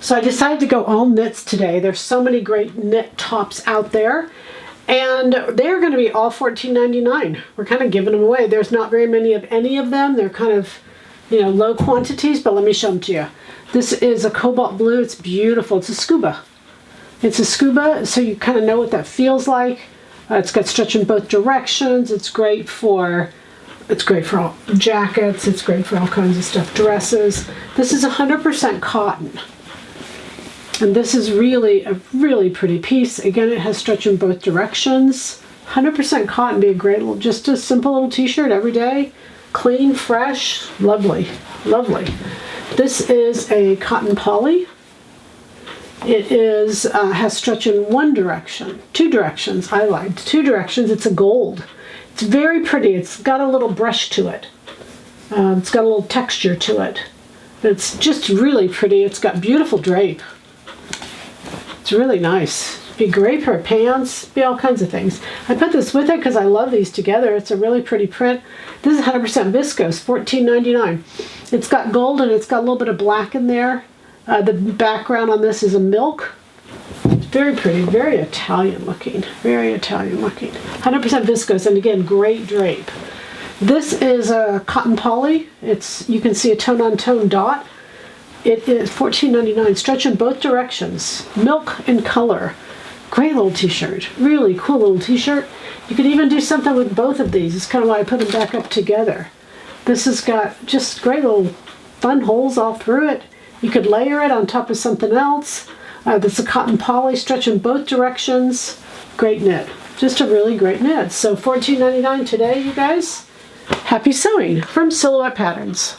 So I decided to go all knits today. There's so many great knit tops out there. And they're going to be all $14.99. We're kind of giving them away. There's not very many of any of them. They're kind of, you know, low quantities, but let me show them to you. This is a cobalt blue. It's beautiful. It's a scuba. It's a scuba, so you kind of know what that feels like. It's got stretch in both directions. It's great for all jackets. It's great for all kinds of stuff. Dresses. This is 100% cotton. And this is really a really pretty piece. Again, it has stretch in both directions. 100% cotton, be a great little, just a simple little t-shirt every day. Clean, fresh, lovely, lovely. This is a cotton poly. It is has stretch in one direction, two directions. I lied, two directions. It's a gold. It's very pretty. It's got a little brush to it. It's got a little texture to it. It's just really pretty. It's got beautiful drape. It's really nice. Be great for pants, be all kinds of things. I put this with it because I love these together. It's a really pretty print. This is 100% viscose, $14.99. It's got gold and it's got a little bit of black in there. The background on this is a milk. Very pretty, very Italian looking. Very Italian looking. 100% viscose, and again, great drape. This is a cotton poly. You can see a tone-on-tone dot. It is $14.99, stretch in both directions, milk in color. Great little t-shirt, really cool little t-shirt. You could even do something with both of these. It's kind of why I put them back up together. This has got just great little fun holes all through it. You could layer it on top of something else. This is a cotton poly, stretch in both directions. Great knit, just a really great knit. So $14.99 today, you guys. Happy sewing from Silhouette Patterns.